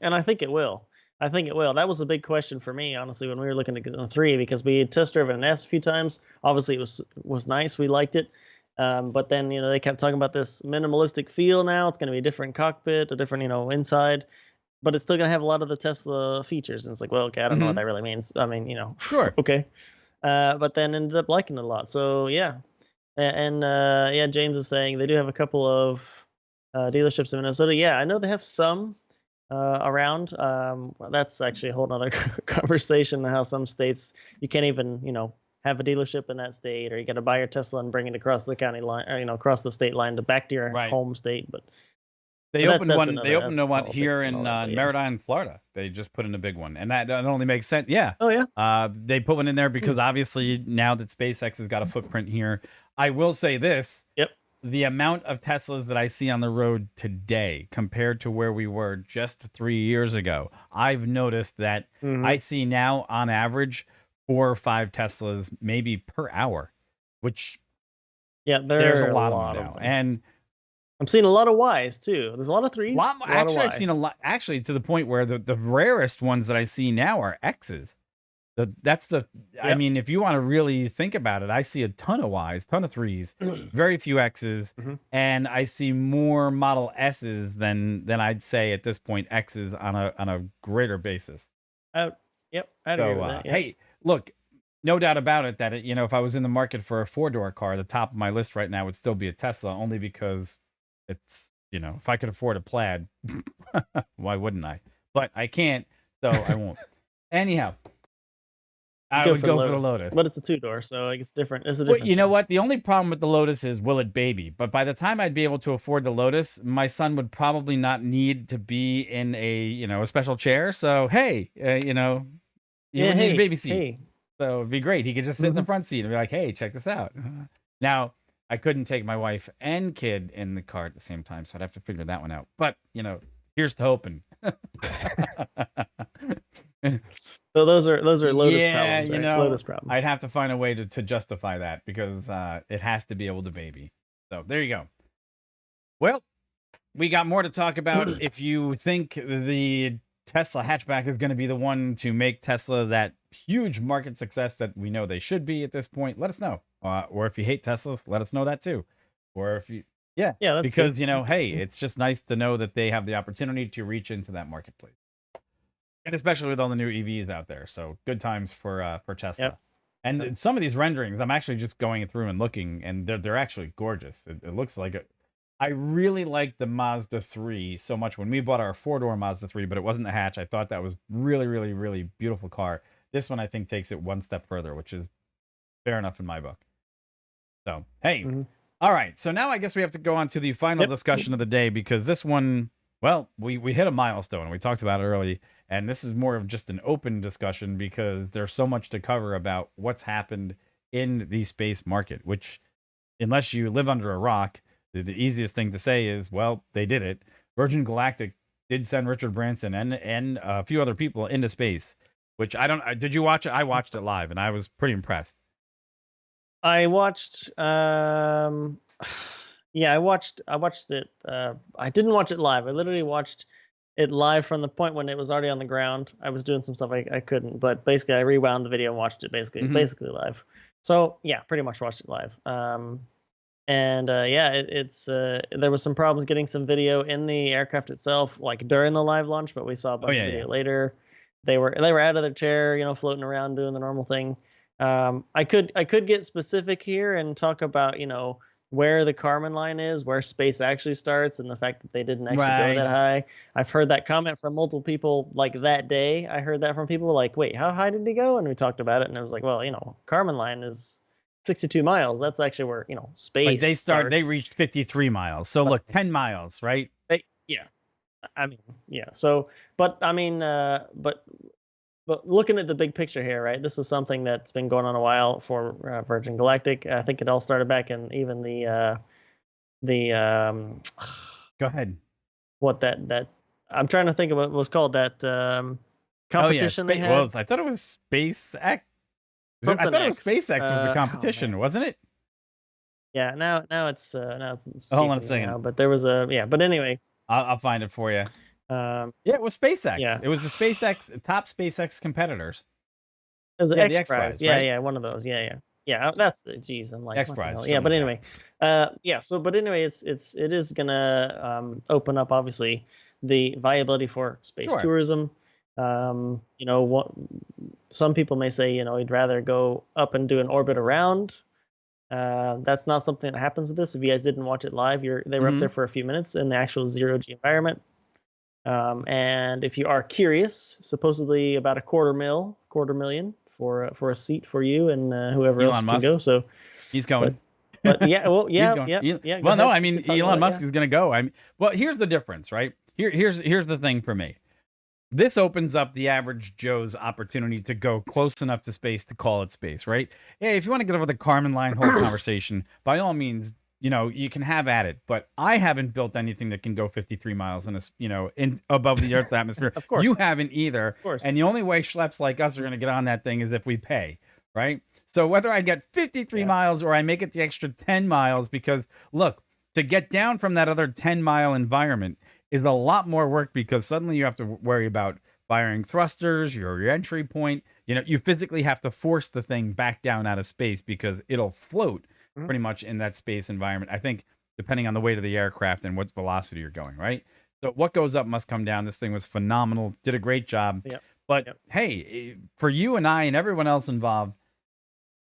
And I think it will. I think it will. That was a big question for me, honestly, when we were looking at the 3, because we had test driven an S a few times. Obviously, it was nice. We liked it. But then, they kept talking about this minimalistic feel now. It's going to be a different cockpit, a different, inside, but it's still going to have a lot of the Tesla features. And it's like, well, okay, I don't know what that really means. I mean, Sure. okay. But then ended up liking it a lot. So, yeah. And yeah, James is saying they do have a couple of dealerships in Minnesota. Yeah, I know they have some around. That's actually a whole nother conversation. How some states you can't even have a dealership in that state, or you got to buy your Tesla and bring it across the county line, or across the state line to back to your home state. But they but opened one. They opened one here in yeah. Meriden, Florida. They just put in a big one, and that only makes sense. Yeah. Oh yeah. They put one in there because obviously now that SpaceX has got a footprint here. I will say this. Yep. The amount of Teslas that I see on the road today compared to where we were just 3 years ago, I've noticed that I see now on average 4 or 5 Teslas maybe per hour, which there's a lot of them now. And I'm seeing a lot of Ys too. There's a lot of 3s. Actually, I've seen a lot. Actually, to the point where the rarest ones that I see now are X's. I mean, if you want to really think about it, I see a ton of Ys, ton of 3s, very few X's, and I see more Model S's than I'd say at this point X's on a greater basis. Yep, I'd agree with that. Yeah. Hey, look, no doubt about it that if I was in the market for a 4-door car, the top of my list right now would still be a Tesla, only because it's if I could afford a Plaid, why wouldn't I? But I can't, so I won't. Anyhow. I would go for the Lotus. But it's a 2-door, so it's different. It's a Well, different you know what? The only problem with the Lotus is, will it baby? But by the time I'd be able to afford the Lotus, my son would probably not need to be in a special chair. So hey, you need a baby seat. Hey. So it'd be great. He could just sit in the front seat and be like, hey, check this out. Now, I couldn't take my wife and kid in the car at the same time, so I'd have to figure that one out. But here's to hoping. So those are Lotus problems, right? Lotus problems. I'd have to find a way to justify that, because it has to be able to baby. So there you go. Well, we got more to talk about. If you think the Tesla hatchback is going to be the one to make Tesla that huge market success that we know they should be at this point, let us know. Or if you hate Teslas, let us know that too. Or if you that's because good. Hey, it's just nice to know that they have the opportunity to reach into that marketplace. And especially with all the new EVs out there. So good times for Tesla. Yep. And some of these renderings, I'm actually just going through and looking, and they're actually gorgeous. It looks like I really like the Mazda 3 so much. When we bought our 4-door Mazda 3, but it wasn't the hatch, I thought that was really, really, really beautiful car. This one, I think, takes it one step further, which is fair enough in my book. So, hey. All right. So now I guess we have to go on to the final discussion of the day, because this one, well, we hit a milestone. We talked about it early. And this is more of just an open discussion, because there's so much to cover about what's happened in the space market, which, unless you live under a rock, the easiest thing to say is, well, they did it. Virgin Galactic did send Richard Branson and a few other people into space, which did you watch it? I watched it live, and I was pretty impressed. I watched, I watched it. I didn't watch it live. I literally watched it live from the point when it was already on the ground. I was doing some stuff I couldn't, but basically I rewound the video and watched it basically live. So yeah, pretty much watched it live. It's there was some problems getting some video in the aircraft itself, like during the live launch, but we saw a bunch of video later. They were out of their chair, floating around doing the normal thing. I could get specific here and talk about, where the Kármán line is, where space actually starts, and the fact that they didn't actually go that high. I've heard that comment from multiple people, like that day. I heard that from people like, wait, how high did he go? And we talked about it, and it was like, well, Kármán line is 62 miles. That's actually where, space starts. They reached 53 miles. So look, 10 miles, right? So, but looking at the big picture here, right? This is something that's been going on a while for Virgin Galactic. I think it all started back in even the Go ahead. What that I'm trying to think of what was called that competition they had. Well, I thought it was SpaceX. I thought it was SpaceX was the competition, wasn't it? Yeah. Now it's hold on a second. now, but there was but anyway, I'll find it for you. Yeah, it was SpaceX. Yeah. It was the SpaceX top SpaceX competitors. It was an Yeah, the X X Prize. Prize, Yeah, right? yeah, one of those. Yeah, yeah. Yeah, that's geez, I'm like, X what the Prize, hell? Yeah, something but like that. anyway. Yeah, so but anyway, it is gonna open up obviously the viability for space Sure. tourism. You know, what some people may say, you know, you'd rather go up and do an orbit around. That's not something that happens with this. If you guys didn't watch it live, they were up there for a few minutes in the actual zero G environment. And if you are curious, supposedly about a quarter million for a seat for you and whoever else Elon can Musk, go. So, he's going. but yeah, well, He's yeah, going. yeah, yeah. Go Well, no, ahead. I You mean can talk Elon about it, Musk yeah. is going to go. Well, here's the difference, right? Here's the thing for me. This opens up the average Joe's opportunity to go close enough to space to call it space, right? Hey, if you want to get over the Carmen line whole conversation, by all means, you know, you can have at it. But I haven't built anything that can go 53 miles in above the Earth's atmosphere. Of course, You of haven't either. course. And the only way schleps like us are going to get on that thing is if we pay, right? So whether I get 53 Yeah. miles or I make it the extra 10 miles, because look, to get down from that other 10-mile environment is a lot more work because suddenly you have to worry about firing thrusters, your entry point. You know, you physically have to force the thing back down out of space because it'll float Mhm. pretty much in that space environment. I think depending on the weight of the aircraft and what velocity you're going, right? So what goes up must come down. This thing was phenomenal. Did a great job. Yep. But Yep. hey, for you and I and everyone else involved,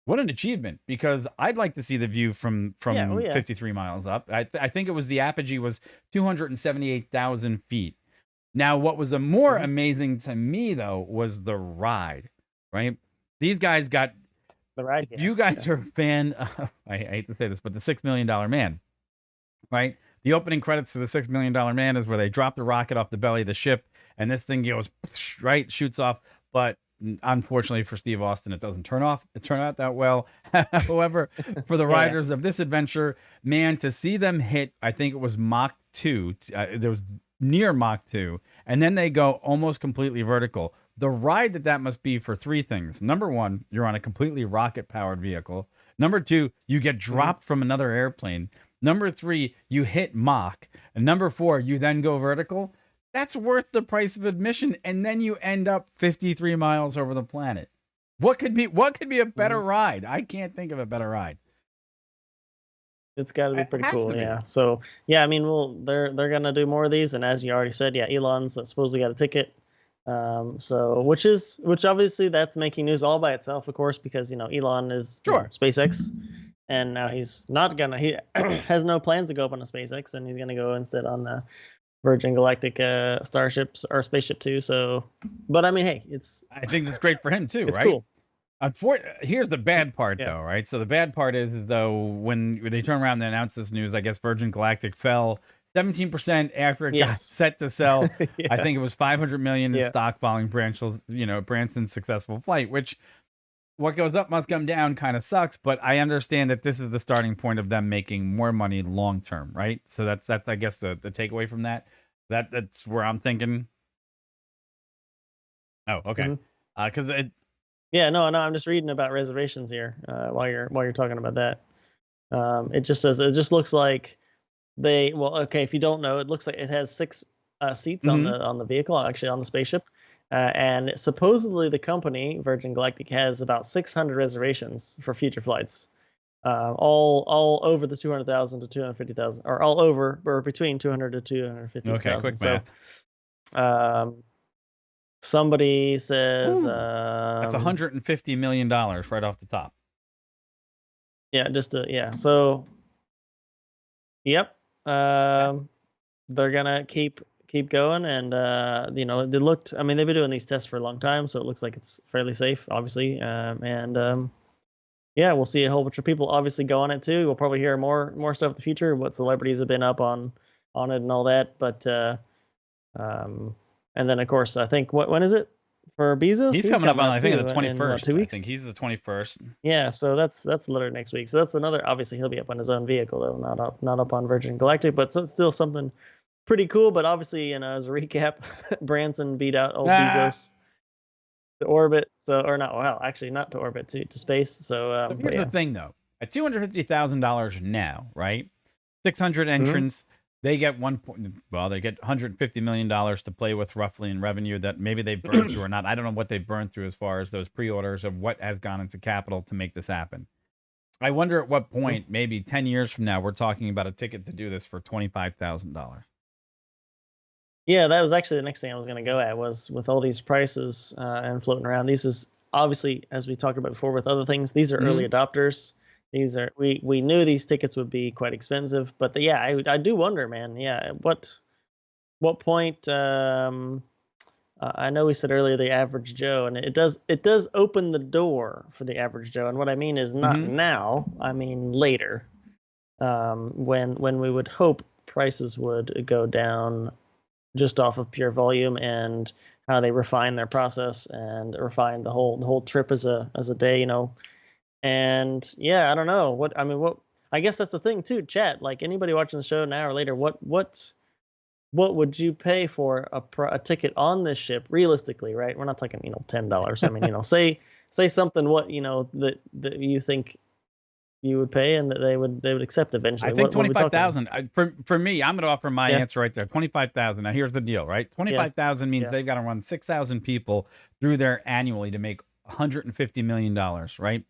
what an achievement, because I'd like to see the view from Yeah. Oh yeah. 53 miles up. I think it was the apogee was 278,000 feet. Now, what was a more Mhm. amazing to me though was the ride, right? These guys got. The ride. If Yeah. you guys are a fan, I hate to say this, but the $6 Million Man, right? The opening credits to the $6 Million Man is where they drop the rocket off the belly of the ship, and this thing goes right, shoots off. But unfortunately for Steve Austin, it doesn't turn out that well. However, for the Yeah. riders of this adventure, man, to see them hit, I think it was Mach 2. There was near Mach 2, and then they go almost completely vertical. The ride that must be for three things. Number one, you're on a completely rocket-powered vehicle. Number two, you get dropped from another airplane. Number three, you hit Mach. And number four, you then go vertical. That's worth the price of admission, and then you end up 53 miles over the planet. What could be a better ride? I can't think of a better ride. It's got to be It pretty has cool, to be. yeah. So yeah, I mean, they're gonna do more of these, and as you already said, yeah, Elon's supposedly got a ticket. So which obviously that's making news all by itself, of course, because you know Elon is Sure. SpaceX, and now he's not gonna he has no plans to go up on a SpaceX, and he's gonna go instead on the Virgin Galactic starships or spaceship too. So, but I mean, hey, I think that's great for him too, it's right? cool. Here's the bad part, Yeah. though, right? So the bad part is though, when they turn around and announce this news, I guess Virgin Galactic fell 17% after it got Yes. set to sell. Yeah. I think it was 500 million in Yeah. stock following Branson's successful flight. Which, what goes up must come down, kind of sucks. But I understand that this is the starting point of them making more money long term, right? So that's I guess the takeaway from that. That's where I'm thinking. Oh, okay. Mhm. Because Yeah, no, I'm just reading about reservations here while you're talking about that. It just looks like okay, if you don't know, it looks like it has 6 seats on the vehicle, actually on the spaceship, and supposedly the company Virgin Galactic has about 600 reservations for future flights, all over the 200,000 to 250,000, or all over or between 200 to 250,000. okay, quick So, math. somebody says That's $150 million right off the top. yeah, yeah. So, yep. They're gonna keep going, and they looked. I mean, they've been doing these tests for a long time, so it looks like it's fairly safe, obviously. Yeah, we'll see a whole bunch of people obviously go on it too. We'll probably hear more stuff in the future. What celebrities have been up on it and all that. But and then of course I think when is it for Bezos? He's coming up on, I think, too, the in, 21st. 2 weeks. I think he's the 21st. Yeah, so that's literally next week. So that's another. Obviously, he'll be up on his own vehicle though, not up on Virgin Galactic, but it's still something pretty cool. But obviously, as a recap, Branson beat out old Bezos to orbit. So, or not? Well, actually, not to orbit, to space. So, So here's the thing, though. At $250,000 now, right? 600 entrants. They get they get $150 million to play with roughly in revenue that maybe they burned through or not. I don't know what they burned through as far as those pre-orders of what has gone into capital to make this happen. I wonder at what point, maybe 10 years from now, we're talking about a ticket to do this for $25,000. Yeah, that was actually the next thing I was going to go at, was with all these prices and floating around. These is obviously, as we talked about before with other things, these are early adopters. These are we knew these tickets would be quite expensive, but yeah, I do wonder, man. Yeah, what point? I know we said earlier the average Joe, and it does open the door for the average Joe. And what I mean is not now. I mean later, when we would hope prices would go down just off of pure volume and how they refine their process and refine the whole trip as a day, you know. And yeah, I don't know what I mean. What I guess that's the thing too, chat. Like anybody watching the show now or later, what would you pay for a ticket on this ship realistically? Right, we're not talking $10. I mean say something what that you think you would pay and that they would accept eventually. I think 25,000. For me, I'm going to offer my answer right there. 25,000. Now here's the deal, right? 25,000 means they've got to run 6,000 people through there annually to make $150 million, right?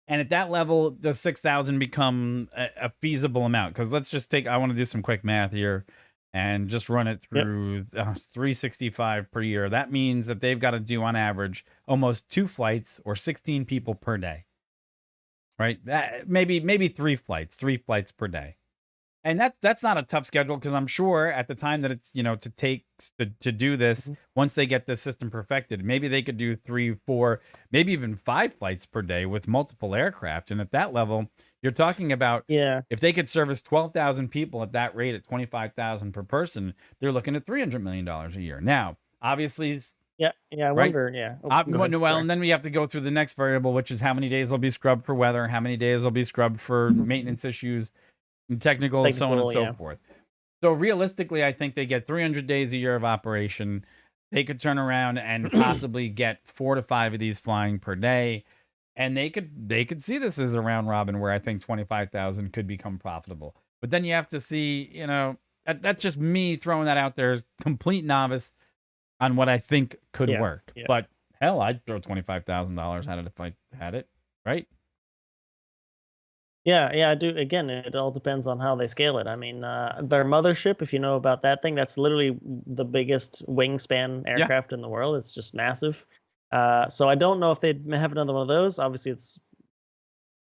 And at that level, does 6,000 become a feasible amount? Because let's just I want to do some quick math here and just run it through 365 per year. That means that they've got to do on average almost 2 flights or 16 people per day. Right? That maybe 3 flights per day. And that's not a tough schedule, because I'm sure at the time that it's, to do this, once they get this system perfected, maybe they could do 3, 4, maybe even 5 flights per day with multiple aircraft. And at that level, you're talking about, if they could service 12,000 people at that rate at 25,000 per person, they're looking at $300 million a year. Now, obviously, I wonder. Yeah. Well, and then we have to go through the next variable, which is how many days will be scrubbed for weather, how many days will be scrubbed for maintenance issues, and technical, so on and so forth. So realistically, I think they get 300 days a year of operation. They could turn around and possibly get 4 to 5 of these flying per day, and they could see this as a round robin where I think 25,000 could become profitable. But then you have to see, that's just me throwing that out there as complete novice on what I think could work. But hell, I'd throw $25,000 at it if I had it, right? Yeah, I do. Again, it all depends on how they scale it. I mean, their mothership, if you know about that thing, that's literally the biggest wingspan aircraft in the world. It's just massive. So I don't know if they'd have another one of those. Obviously, it's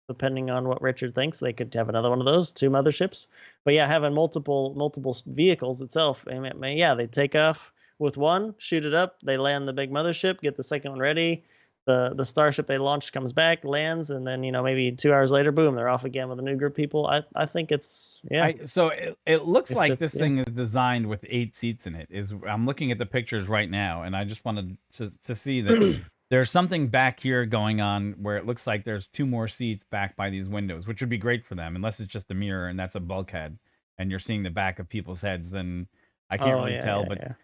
depending on what Richard thinks. They could have another one of those, 2 motherships. But yeah, having multiple vehicles itself, I mean, they take off with one, shoot it up, they land the big mothership, get the second one ready. The Starship they launched comes back, lands, and then maybe 2 hours later, boom, they're off again with a new group of people. I think it's so it looks like this thing is designed with 8 seats in it. I'm looking at the pictures right now, and I just wanted to see that there's something back here going on where it looks like there's 2 more seats back by these windows, which would be great for them, unless it's just a mirror and that's a bulkhead, and you're seeing the back of people's heads. Then I can't really tell, but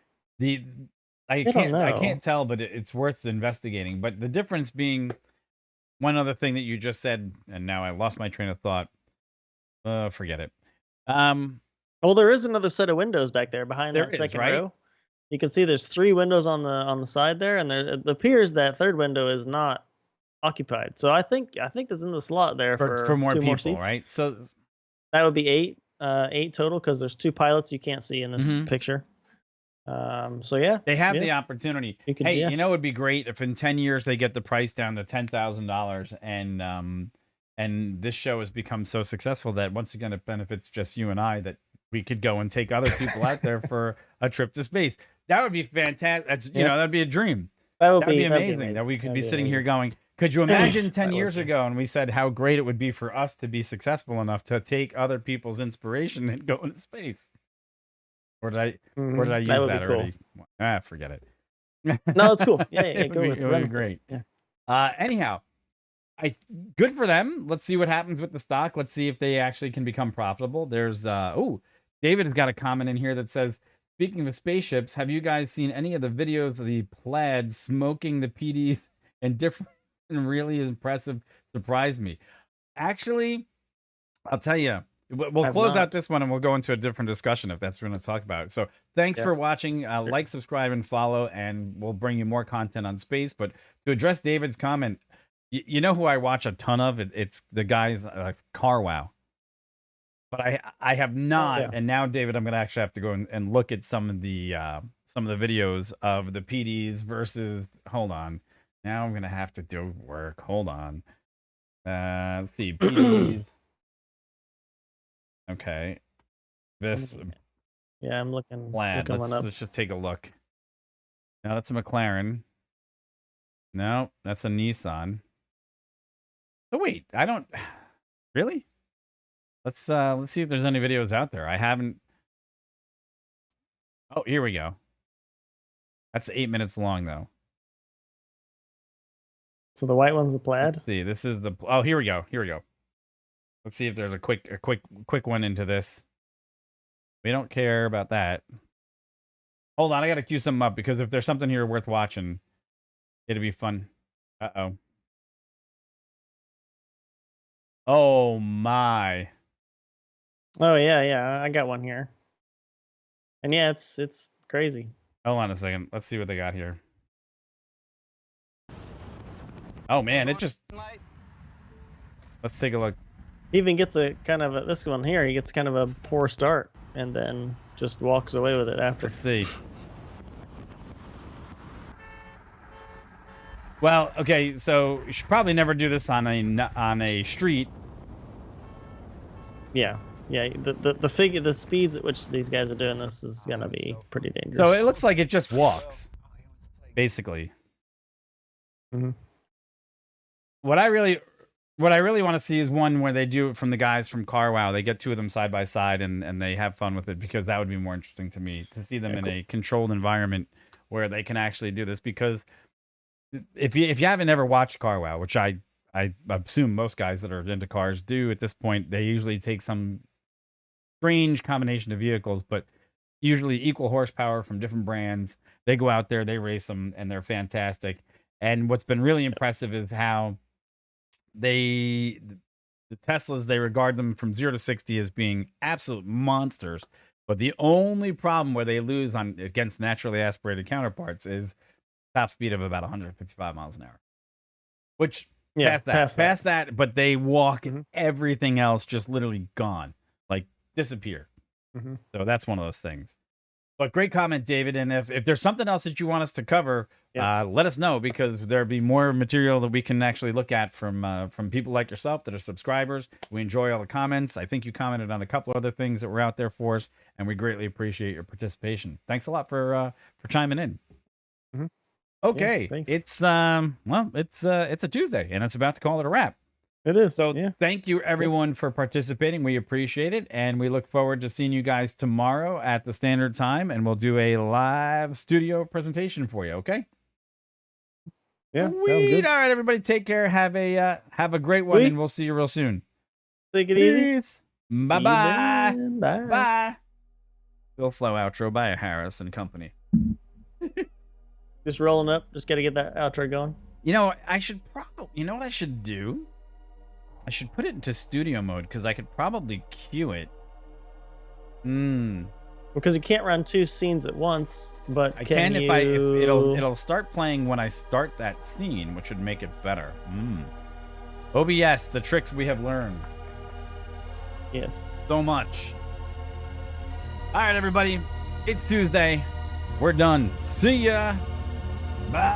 I can't tell, but it's worth investigating. But the difference being, one other thing that you just said, and now I lost my train of thought. Forget it. Well, there is another set of windows back there behind that second row. You can see there's 3 windows on the side there, and it appears that third window is not occupied. So I think there's in the slot there for more 2 people, more seats. right? So that would be 8 total, because there's 2 pilots you can't see in this picture. So yeah, they have the opportunity. It would be great if in 10 years they get the price down to $10,000, and this show has become so successful that once again it benefits just you and I, that we could go and take other people out there for a trip to space. That would be fantastic. That's that'd be a dream. That would be amazing. That we could be sitting here going, could you imagine 10 years ago, and we said how great it would be for us to be successful enough to take other people's inspiration and go into space? Or did I use that already? Cool. Forget it. No, it's cool. Yeah, it would be great. Yeah. Anyhow, good for them. Let's see what happens with the stock. Let's see if they actually can become profitable. There's David has got a comment in here that says, speaking of spaceships, have you guys seen any of the videos of the Plaid smoking the PDs and different and really impressive? Surprised me. Actually, I'll tell you, We'll close out this one and we'll go into a different discussion if that's what we're going to talk about. So thanks for watching. Like, subscribe, and follow, and we'll bring you more content on space. But to address David's comment, you know who I watch a ton of? It's the guys Car Wow. But I have not, and now David, I'm gonna actually have to go and look at some of the videos of the PDs versus. Hold on, now I'm gonna have to do work. Hold on, let's see PDs. Okay, this. Yeah, I'm looking. Plaid. Let's just take a look. Now that's a McLaren. No, that's a Nissan. Oh wait, I don't really. Let's see if there's any videos out there. I haven't. Oh, here we go. That's 8 minutes long though. So the white one's the Plaid. Let's see, this is the. Oh, here we go. Here we go. Let's see if there's a quick one into this. We don't care about that. Hold on, I gotta cue something up because if there's something here worth watching, it'll be fun. Uh-oh. Oh my. Oh yeah, I got one here. And yeah, it's crazy. Hold on a second. Let's see what they got here. Oh man, it just. Let's take a look. He even gets a kind of this one here. He gets kind of a poor start and then just walks away with it after. Let's see. Well, okay, so you should probably never do this on a street. Yeah. The speeds at which these guys are doing this is gonna be pretty dangerous. So it looks like it just walks, basically. Mm-hmm. What I really want to see is one where they do it from the guys from Car Wow. They get two of them side by side and they have fun with it, because that would be more interesting to me to see them in a controlled environment where they can actually do this. Because if you haven't ever watched Car Wow, which I assume most guys that are into cars do at this point, they usually take some strange combination of vehicles, but usually equal horsepower from different brands. They go out there, they race them, and they're fantastic. And what's been really impressive is how the Teslas, they regard them from 0 to 60 as being absolute monsters. But the only problem where they lose against naturally aspirated counterparts is top speed of about 155 miles an hour. Which, past that, but they walk everything else just literally gone. Like, disappear. So that's one of those things. But great comment, David. And if there's something else that you want us to cover, let us know, because there'll be more material that we can actually look at from people like yourself that are subscribers. We enjoy all the comments. I think you commented on a couple other things that were out there for us, and we greatly appreciate your participation. Thanks a lot for chiming in. Okay, it's it's a Tuesday, and it's about to call it a wrap. It is. So thank you everyone for participating. We appreciate it, and we look forward to seeing you guys tomorrow at the standard time, and we'll do a live studio presentation for you. Okay. Yeah. Sounds good. All right, everybody, take care. Have a great one, and we'll see you real soon. Take it easy. Bye bye. Bye. Bye. Still slow outro by Harris and Company. Just rolling up. Just got to get that outro going. You know, I should probably. You know what I should do? I should put it into studio mode, because I could probably cue it. Because you can't run two scenes at once, but I can if it'll start playing when I start that scene, which would make it better. OBS, the tricks we have learned. Yes. So much. All right, everybody. It's Tuesday. We're done. See ya. Bye.